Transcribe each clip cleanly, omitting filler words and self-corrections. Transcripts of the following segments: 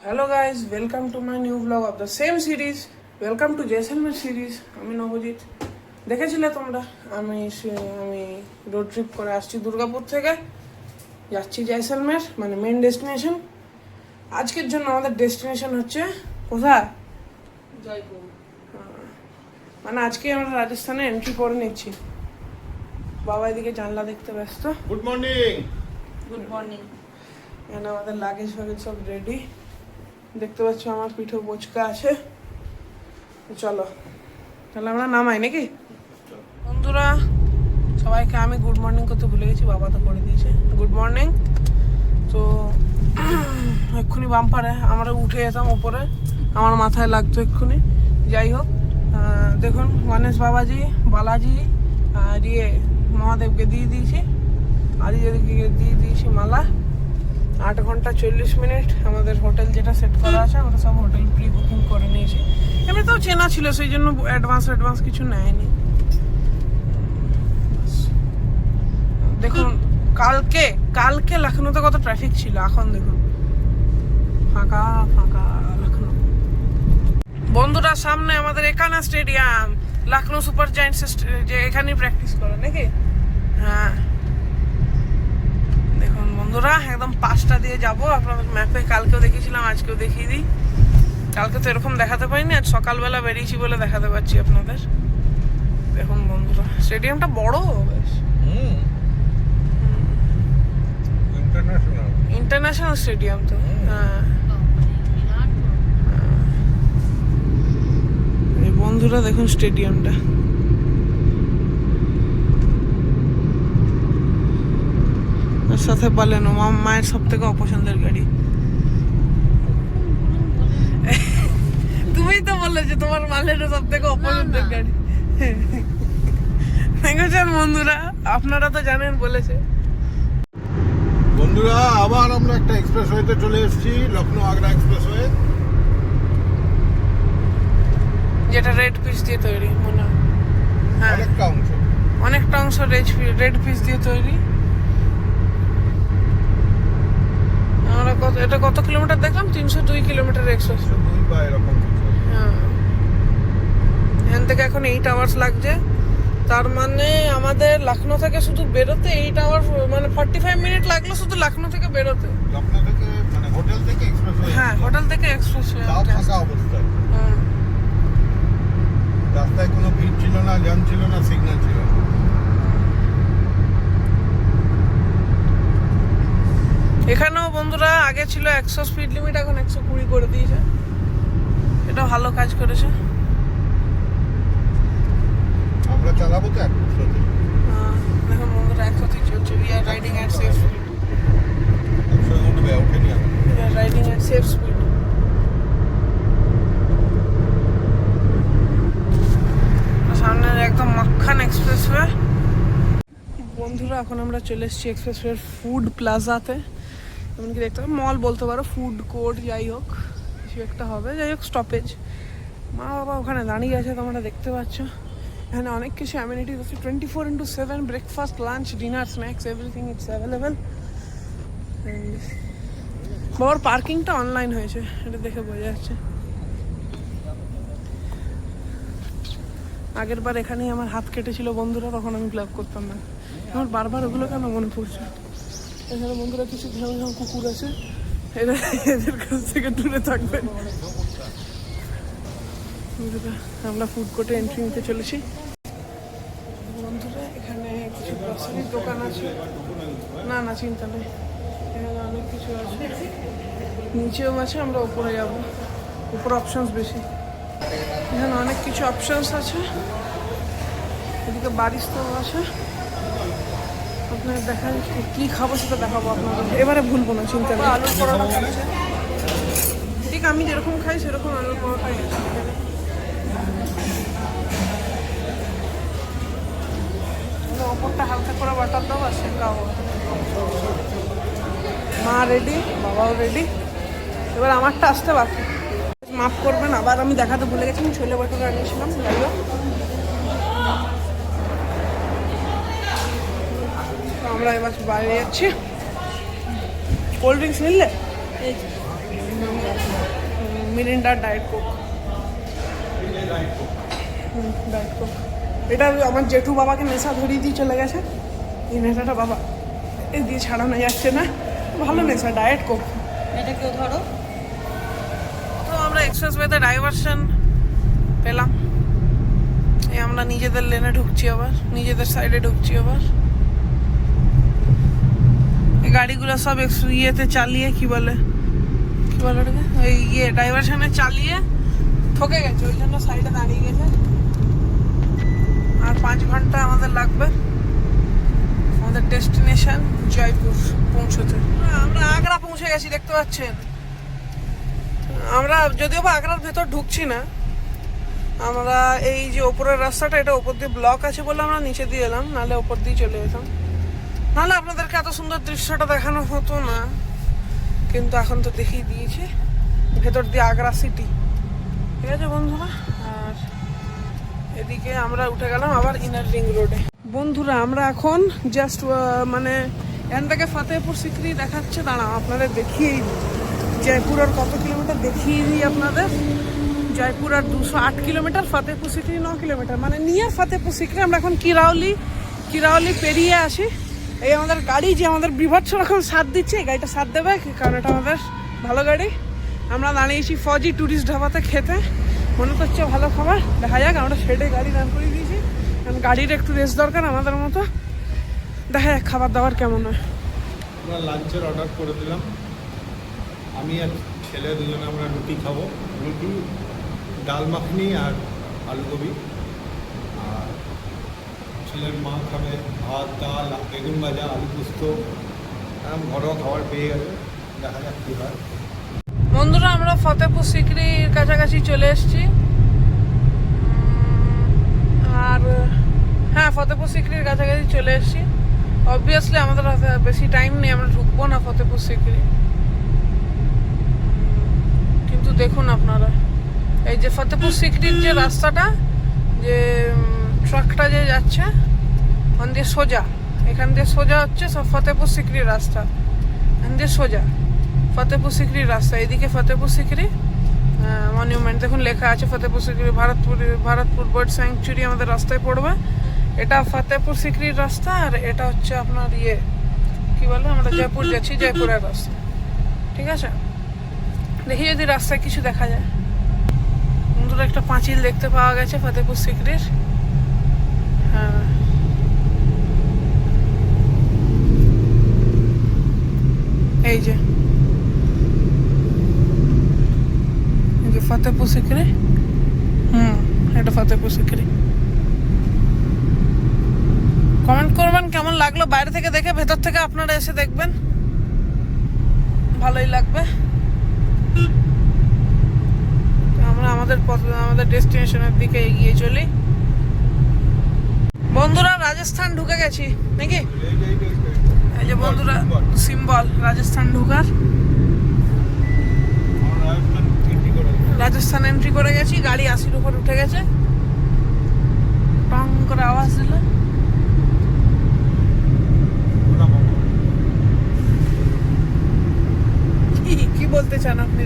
Hello guys, welcome to my new vlog of the same series. Welcome to Jaisalmer series. আমি নবজিৎ। দেখেছিলে তোমরা আমি road trip করে আসছি দুর্গাপুর থেকে, যাচ্ছি জয়সলমের, মানে মেন ডেস্টিনেশন। আজকের জন্য আমাদের ডেস্টিনেশন হচ্ছে কোথায়? জয়পুর। মানে আজকে আমরা রাজস্থানে এন্ট্রি করে নিচ্ছি। বাবা এদিকে জানলা দেখতে ব্যস্ত। Good morning. Good morning. এখানে আমাদের লাগেজ ফাগেজ সব রেডি। দেখতে পাচ্ছ আমার পিঠে বোচকা আছে। চলো তাহলে আমরা নামাই নাকি? বন্ধুরা সবাইকে আমি গুড মর্নিং করতে ভুলে গেছি, বাবা তো করে দিয়েছে গুড মর্নিং। তো এক্ষুনি বাম্পারে আমরা উঠে যেতাম ওপরে, আমার মাথায় লাগতো এক্ষুনি। যাই হোক, দেখুন গণেশ বাবাজি, বালাজি আর মহাদেবকে দিয়ে দিয়েছি, আদিদেবকে দিয়ে দিয়েছি মালা। 8 ঘন্টা 40 মিনিট আমাদের হোটেল যেটা সেট করা আছে, আমরা সব হোটেল প্রি বুকিং করে নিয়েছি। এমনিতেও চেনা ছিল, সেই জন্য অ্যাডভান্স কিছু নেয়নি। দেখুন কালকে লখনৌতে কত ট্রাফিক ছিল, এখন দেখুন ফাঁকা ফাঁকা লখনৌ। বন্ধুরা সামনে আমাদের Ekana stadium, Lucknow super giants, যে এখানেই প্র্যাকটিস করে নাকি? হ্যাঁ দেখুন বন্ধুরা একদম 5টা দিয়ে যাবো। আপনাদের ম্যাপে কালকেও দেখিয়েছিলাম, আজকেও দেখিয়ে দিই। কালকে তো এরকম দেখাতে পারিনি, আজ সকালবেলা বেরিয়েছি বলে দেখাতে পারছি আপনাদের। দেখুন বন্ধুরা স্টেডিয়ামটা বড় বেশ, ইন্টারন্যাশনাল স্টেডিয়াম তো। হ্যাঁ এই বন্ধুরা দেখুন স্টেডিয়ামটা। সাথে বালেনো মায়ের সব থেকে অপছন্দের গাড়ি। তুমিই তো বললে যে তোমার বালেনো সব থেকে অপছন্দের গাড়ি। দেখেছেন বন্ধুরা, আপনারা তো জানেন বলেছে। বন্ধুরা আবার আমরা একটা এক্সপ্রেসওয়েতে চলে এসেছি, লখনৌ আগ্রা এক্সপ্রেসওয়ে, যেটা রেড পিস দিয়ে তৈরি মনে হয়। হ্যাঁ অনেকটা অংশ রেড পিস দিয়ে তৈরি। আমরা এটা কত কিলোমিটার দেখলাম? 302 কিলোমিটার এক্সপ্রেস। হ্যাঁ এখান থেকে এখন 8 আওয়ার্স লাগছে। তার মানে আমাদের লখনৌ থেকে শুধু বেরোতে 8 আওয়ার, মানে 45 মিনিট লাগলো শুধু লখনৌ থেকে বেরোতে। লখনৌ থেকে মানে হোটেল থেকে এক্সপ্রেসওয়ে। হ্যাঁ হোটেল থেকে এক্সপ্রেসওয়ে। ফাঁকা অবস্থায়, রাস্তায় কোনো ভিড় ছিল না, জ্যাম ছিল না, সিগন্যাল ছিল না। এখানেও বন্ধুরা আগে ছিল 100 স্পিড লিমিট, এখন 120 করে দিয়েছে। এটা ভালো কাজ করেছে। আমরা চালাবো তো 100 তে। দেখুন বন্ধুরা 100 চলছে। We are riding at safe speed. 100 উঠবে, ওঠেনি এখন। We are riding at safe speed. সামনে একদম মাখন এক্সপ্রেসওয়ে। বন্ধুরা এখন আমরা চলে এসেছি এক্সপ্রেসওয়ের ফুড প্লাজাতে। এমনকি দেখতে হবে মল বলতে পারো, ফুড কোর্ট যাই হোক কিছু একটা হবে। যাই হোক স্টপেজ, মা বাবা ওখানে দাঁড়িয়ে আছে, তোমরা দেখতে পাচ্ছ। এখানে অনেক কিছু অ্যামিনিটিস আছে, 24/7 breakfast, lunch, dinner, snacks, everything it's available. বাবার পার্কিংটা অনলাইন হয়েছে, এটা দেখে বোঝা যাচ্ছে। আগের বার এখানেই আমার হাত কেটেছিল বন্ধুরা, তখন আমি ব্লগ করতাম না। আমার বারবার ওগুলো কেন মনে পড়ছে। এখানে বন্ধুরা কিছু ঘেউ ঘেউ কুকুর আছে, এদের কাছ থেকে দূরে থাকবেন। আমরা ফুড কোর্টে এন্ট্রি নিতে চলেছি বন্ধুরা। এখানে কিছু গ্রসারির দোকান আছে, না চিন্তা নেই, এখানে অনেক কিছু আছে, নিচেও আছে। আমরা উপরে যাব, উপরে অপশনস বেশি। এখানে অনেক কিছু অপশনস আছে। এদিকে বারিস্তাও আছে। আপনার দেখা কি খাবো সেটা দেখাবো আপনাদের, এবারে ভুলবো না, চিন্তা নেই। আলুর পরোটা খাচ্ছে, ঠিক আমি যেরকম খাই সেরকম আলুর পরোটাই আছে। ওপরটা হালকা করে বাটার দাও আর শেখাও। মা রেডি, বাবাও রেডি, এবার আমারটা আসতে বাকি। মাফ করবেন, আবার আমি দেখাতে ভুলে গেছি, আমি ছোলে বাটার আনিয়েছিলাম। যাই হোক আমরা এবার বাইরে যাচ্ছি। কোল্ড ড্রিঙ্কস নিলে Mirinda diet Coke. Diet Coke এটা আমার জেঠু বাবাকে নেশা ধরিয়ে দিয়ে চলে গেছে। এই নেশাটা বাবা এ দিয়ে ছাড়ানো যাচ্ছে না, ভালো নেশা ডায়েট কোক। এটা কেউ ধরো। তো আমরা এক্সপ্রেসওয়েতে ডাইভারশন পেলাম। এই আমরা নিজেদের লেনে ঢুকছি, আবার নিজেদের সাইডে ঢুকছি। আবার এই গাড়িগুলো সব ইয়েতে চালিয়ে কি বলে ওটাকে, ওই ডাইভারশনে চালিয়ে ঠকে গেছে, ওই জন্য সাইডে দাঁড়িয়ে গেছে। আর 5 ঘন্টা আমাদের লাগবে আমাদের ডেস্টিনেশন জয়পুর পৌঁছতে। আমরা আগ্রা পৌঁছে গেছি, দেখতে পাচ্ছেন। আমরা যদিও বা আগ্রার ভেতর ঢুকছি না, আমরা এই যে ওপরের রাস্তাটা, এটা ওপর দিয়ে ব্লক আছে বলে আমরা নিচে দিয়ে এলাম, নাহলে ওপর দিয়ে চলে যেতাম। নাহলে আপনাদেরকে এত সুন্দর দৃশ্যটা দেখানো হতো না, কিন্তু এখন তো দেখিয়ে দিয়েছি ভেতর দিয়ে আগ্রা সিটি। ঠিক আছে বন্ধুরা, আর এদিকে আমরা উঠে গেলাম আবার ইনার রিং রোডে। বন্ধুরা আমরা এখন জাস্ট মানে এখান থেকে ফতেহপুর সিক্রি দেখাচ্ছে, দাঁড়াও আপনাদের দেখিয়েই দিই জয়পুর আর কত কিলোমিটার দেখিয়ে দিই আপনাদের। জয়পুর আর 208 কিলোমিটার, ফতেহপুর সিক্রি 9 কিলোমিটার, মানে নিয়ার ফতেহপুর সিক্রি। আমরা এখন কিরাওলি পেরিয়ে আসি। এই আমাদের গাড়ি যে আমাদের বিভৎস রকম সাথ দিচ্ছে, এই গাড়িটা সাথ দেবে কারণ এটা আমাদের ভালো গাড়ি। আমরা দাঁড়িয়েছি ফজি ট্যুরিস্ট ধাবাতে খেতে, মনে করছে ভালো খাবার, দেখা যাক। আমরা শেডে গাড়ি দাঁড় করিয়ে দিয়েছি, কারণ গাড়ির একটু রেস্ট দরকার আমাদের মতো। দেখা যাক খাবার দাবার কেমন হয়। আমরা লাঞ্চের অর্ডার করে দিলাম। আমি আর ছেলে দুজনে আমরা রুটি খাবো, রুটি ডাল মাখনি আর আলু গোবি। আর ছেলের মা খাবে ভাত, ডাল, বেগুন ভাজা, আলু পোস্ত। এরকম ঘরোয়া খাবার পেয়ে গেছে, দেখা যাক কী হয়। বন্ধুরা আমরা ফতেহপুর সিক্রির কাছাকাছি চলে এসেছি। আর হ্যাঁ, ফতেহপুর সিক্রির কাছাকাছি চলে এসেছি। অবভিয়াসলি আমাদের হাতে বেশি টাইম নেই, আমরা ঢুকবো না ফতেহপুর সিক্রি। কিন্তু দেখুন আপনারা, এই যে ফতেহপুর সিক্রির যে রাস্তাটা, যে ট্রাকটা যে যাচ্ছে ওখান দিয়ে সোজা, এখান দিয়ে সোজা হচ্ছে সব ফতেহপুর সিক্রির রাস্তা। এখান দিয়ে সোজা ফতেহপুর সিক্রির রাস্তা। এদিকে ফতেহপুর সিক্রি মনিউমেন্ট দেখুন লেখা আছে ফতেহপুর সিক্রি ভারতপুর বার্ড স্যাংচুরি আমাদের রাস্তায় পড়বে। এটা ফতেহপুর সিক্রির রাস্তা, আর এটা হচ্ছে আপনার কি বলে, আমরা জয়পুর যাচ্ছি, জয়পুরের রাস্তা। ঠিক আছে, দেখি যদি রাস্তায় কিছু দেখা যায়। বন্ধুরা একটা পাঁচিল দেখতে পাওয়া গেছে ফতেহপুর সিক্রির। হ্যাঁ, এই যে ফতেহপুর সিক্রি। এটা ফতেহপুর সিক্রি। কমেন্ট করবেন কেমন লাগলো বাইরে থেকে দেখে, ভেতর থেকে আপনারা এসে দেখবেন, ভালোই লাগবে। আমরা আমাদের ডেস্টিনেশনের দিকে এগিয়ে চলি। বন্ধুরা রাজস্থান ঢুকে গেছি নাকি? এই যে বন্ধুরা সিম্বল রাজস্থান ঢুকার, রাজস্থান এন্ট্রি করে গেছি। গাড়ি 80-র উপর উঠে গেছে, টং করে আওয়াজ দিল। কি বলতে চান আপনি?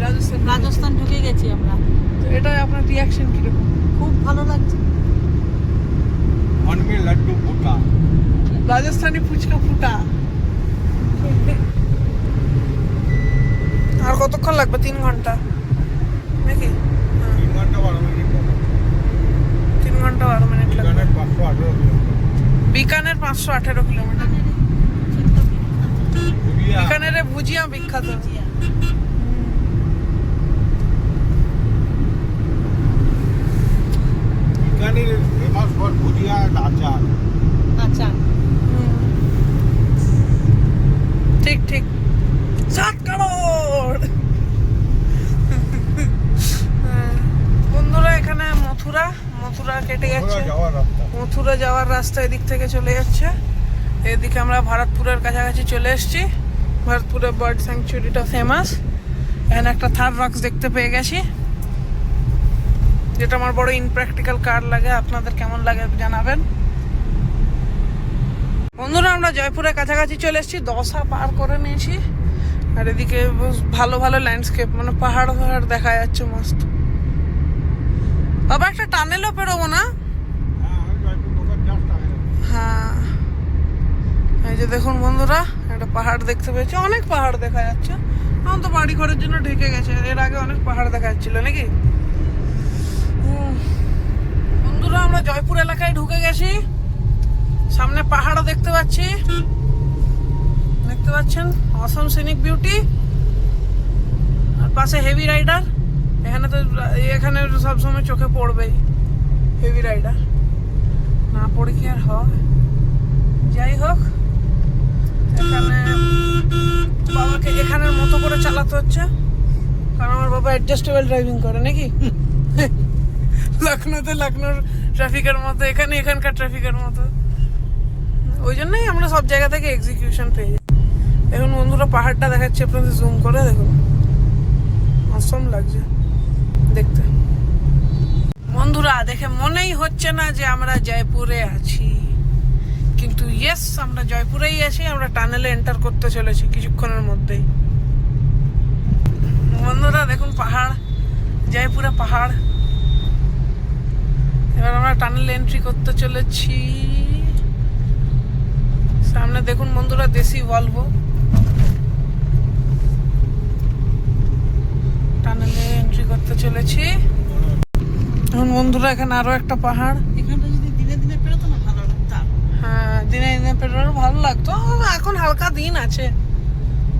রাজস্থান ঢুকে গেছি আমরা। তো এটা আপনার রিয়াকশন কিরকম? খুব ভালো লাগছে। লাড্ডু ফুটা, রাজস্থানি ফুচকা ফুটা। আর কতক্ষণ লাগবে? 3 ঘন্টা নাকি? 3 ঘন্টা 12 মিনিট। 3 ঘন্টা 12 মিনিট লাগবে। 518 কিলোমিটার। বিকানের 518 কিলোমিটার। বিকানেরে ভুজিয়া বিখ্যাত। বিকানির ফেমাস ফর ভুজিয়া আর আচার। আচ্ছা, ঠিক ঠিক। 7 কারোর বন্ধুরা এখানে মথুরা কেটে যাচ্ছে। মথুরা যাওয়ার রাস্তা এদিক থেকে চলে যাচ্ছে। এদিকে আমরা ভারতপুরের কাছাকাছি চলে এসেছি। ভারতপুরের বার্ড স্যাংচুরিটা ফেমাস। এখানে একটা থার রক্স দেখতে পেয়ে গেছি, যেটা আমার বড় ইনপ্র্যাকটিক্যাল কার লাগে। আপনাদের কেমন লাগে জানাবেন। বন্ধুরা আমরা জয়পুরের কাছাকাছি চলে এসেছি, দশা পার করে নিয়েছি। আর এদিকে বেশ ভালো ভালো ল্যান্ডস্কেপ, মানে পাহাড় পাহাড় দেখা যাচ্ছে মস্ত। বাবা একটা টানেলও পেরোবো না? হ্যাঁ, এই যে দেখুন বন্ধুরা, একটা পাহাড় দেখতে পেয়েছি, অনেক পাহাড় দেখা যাচ্ছে। এখন তো বাড়ি ঘরের জন্য ঢেকে গেছে, এর আগে অনেক পাহাড় দেখা যাচ্ছিল নাকি। বন্ধুরা আমরা জয়পুর এলাকায় ঢুকে গেছি, সামনে পাহাড়ও দেখতে পাচ্ছি, দেখতে পাচ্ছেন অসম সিনিক বিউটি, আর পাশে হেভি রাইডার। এখানে তো এখানে সবসময় চোখে পড়বেই হেভি রাইডার, না পড়ে কি আর হয়। যাই হোক, এখানে বাবাকে এখানের মতো করে চালাতে হচ্ছে, কারণ আমার বাবা অ্যাডজাস্টেবল ড্রাইভিং করে নাকি। লখনৌতে লখনৌর ট্রাফিকের মতো, এখানে এখানকার ট্রাফিকের মতো, ওই জন্যই আমরা সব জায়গা থেকে এক্সিকিউশন পেয়ে যাই। এখন বন্ধুরা পাহাড়টা দেখাচ্ছি আপনাদের, জুম করে দেখুন, অসম লাগছে দেখতে। বন্ধুরা দেখে মনেই হচ্ছে না যে আমরা জয়পুরে আছি, কিন্তু ইয়েস আমরা জয়পুরেই আছি। আমরা টানেলে এন্টার করতে চলেছি কিছুক্ষণের মধ্যেই। বন্ধুরা দেখুন পাহাড়, জয়পুরে পাহাড়। এবার আমরা টানেলে এন্ট্রি করতে চলেছি। সামনে দেখুন বন্ধুরা দেশি ভলভো, টানেলে এন্ট্রি করতে চলেছি। এখন বন্ধুরা এখানে আরো একটা পাহাড়, এখানটা যদি দিনে দিনে পেরোতো না ভালো লাগতো। হ্যাঁ দিনে দিনে পেরোলে ভালো লাগতো, এখন হালকা দিন আছে,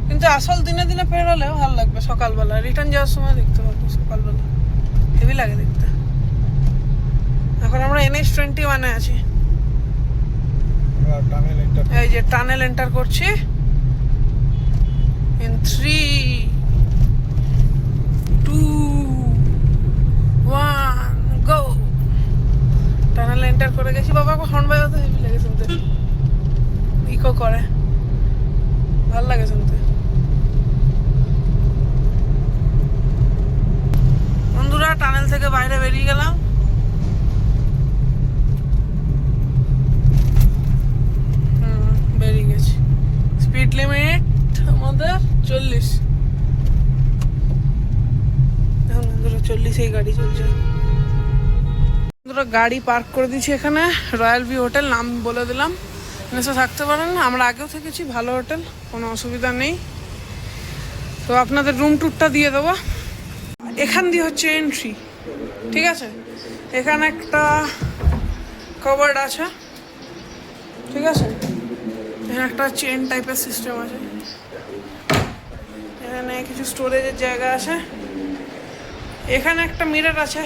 কিন্তু আসল দিনে দিনে পেরোলেও ভালো লাগবে। সকালবেলা রিটার্ন যাওয়ার সময় দেখতে পাবো, সকালবেলা হেভি লাগে দেখতে। এখন আমরা NH-21 আছি, এই যে টানেল এন্টার করছি। in 3, 2, 1 go. টানেল এন্টার করে গেছি। বাবা হর্ন বাজাতে হেভি লাগে শুনতে, ইকো করে, ভাল লাগে শুনতে। বন্ধুরা টানেল থেকে বাইরে বেরিয়ে গেলাম। বেরিয়ে গেছি। স্পিড লিমিট আমাদের 40। এখন বন্ধুরা 40-এই গাড়ি চলছে। বন্ধুরা গাড়ি পার্ক করে দিয়েছি এখানে, রয়্যাল ভিউ হোটেল, নাম বলে দিলাম, এসে থাকতে পারেন। আমরা আগেও থেকেছি, ভালো হোটেল, কোনো অসুবিধা নেই। তো আপনাদের রুম ট্যুরটা দিয়ে দেবো। এখান দিয়ে হচ্ছে এন্ট্রি, ঠিক আছে। এখানে একটা কভার্ড আছে, ঠিক আছে। এখানে একটা চেন টাইপের সিস্টেম আছে, এখানে কিছু স্টোরেজের জায়গা আছে, এখানে একটা মিরর আছে,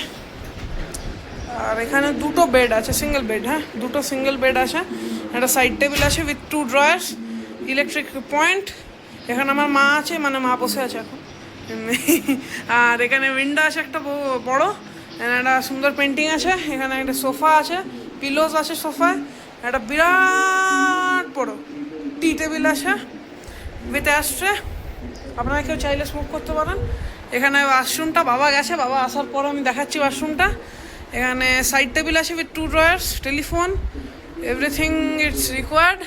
আর এখানে দুটো বেড আছে, সিঙ্গেল বেড। হ্যাঁ, দুটো সিঙ্গেল বেড আছে, একটা সাইড টেবিল আছে উইথ 2 ড্রয়ার্স, ইলেকট্রিক পয়েন্ট। এখানে আমার মা আছে, মানে মা বসে আছে এখন। আর এখানে উইন্ডো আছে একটা বড়, এখানে একটা সুন্দর পেন্টিং আছে, এখানে একটা সোফা আছে, পিলোজ আছে সোফায়, একটা বিরাট বড় টি টেবিল আছে উইথ অ্যাশট্রে, আপনারা কেউ চাইলে স্মোক করতে পারেন। এখানে ওয়াশরুমটা, বাবা গেছে, বাবা আসার পর আমি দেখাচ্ছি ওয়াশরুমটা। এখানে সাইড টেবিল আছে with 2 drawers, telephone, everything it's required.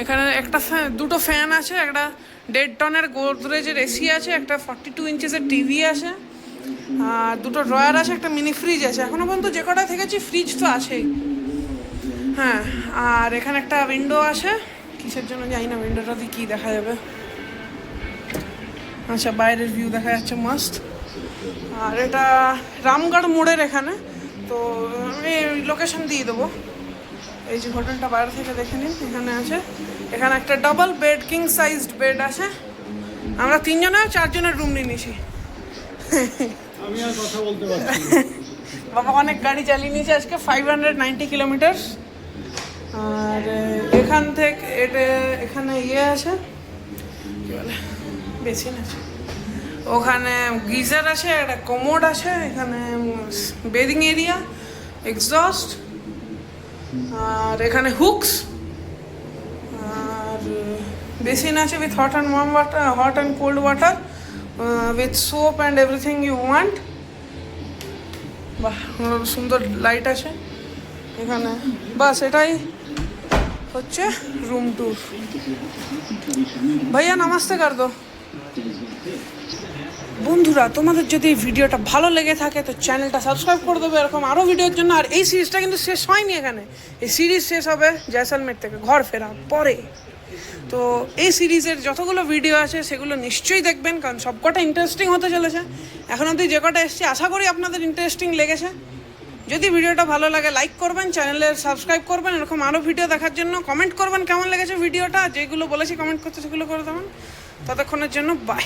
এখানে একটা দুটো ফ্যান আছে, একটা 1.5 টনের গোদরেজের এসি আছে, একটা 42 ইঞ্চেসের টিভি আছে, আর দুটো ড্রয়ার আছে, একটা মিনি ফ্রিজ আছে। এখনো পর্যন্ত যে কটা থেকেছি ফ্রিজ তো আছেই। হ্যাঁ, আর এখানে একটা উইন্ডো আছে, কিসের জন্য জানি না, উইন্ডোটা দিয়ে কী দেখা যাবে। আচ্ছা, বাইরের ভিউ দেখা যাচ্ছে মস্ত। আর এটা রামগড় মোড়ের এখানে, তো আমি লোকেশন দিয়ে দেবো। এই যে হোটেলটা বাইরে থেকে দেখে নিন, এখানে আছে। এখানে একটা double bed, king sized bed আছে। আমরা 3 জনের 4 জনের রুম নিয়ে নিয়েছি। আমি আর কথা বলতে পারছি না। বাবা অনেক গাড়ি চালিয়ে নিয়েছে আজকে, 590 কিলোমিটার। আর এখান থেকে এখানে আছে, কি বলে, বেসিন আছে, ওখানে গিজার আছে, একটা কমোড আছে, এখানে বেডিং এরিয়া, এক্সস্ট, আর এখানে হুকস, আর বেসিন আছে with hot and warm water, hot and cold water, with soap and everything you want. বাহ, সুন্দর লাইট আছে এখানে। বাস এটাই হচ্ছে रूम टूर। भैया नमस्ते कर दो। বন্ধুরা তোমাদের যদি এই ভিডিওটা ভালো লেগে থাকে তো চ্যানেলটা সাবস্ক্রাইব করে দেবে এরকম আরও ভিডিওর জন্য। আর এই সিরিজটা কিন্তু শেষ হয়নি এখানে, এই সিরিজ শেষ হবে জয়সলমের থেকে ঘর ফেরার পরে। তো এই সিরিজের যতগুলো ভিডিও আছে সেগুলো নিশ্চয়ই দেখবেন, কারণ সবকটা ইন্টারেস্টিং হতে চলেছে। এখন অবধি যে কটা এসছে আশা করি আপনাদের ইন্টারেস্টিং লেগেছে। যদি ভিডিওটা ভালো লাগে লাইক করবেন, চ্যানেলে সাবস্ক্রাইব করবেন এরকম আরও ভিডিও দেখার জন্য। কমেন্ট করবেন কেমন লেগেছে ভিডিওটা, যেগুলো বলেছি কমেন্ট করতে সেগুলো করে দেবেন। ততক্ষণের জন্য বাই।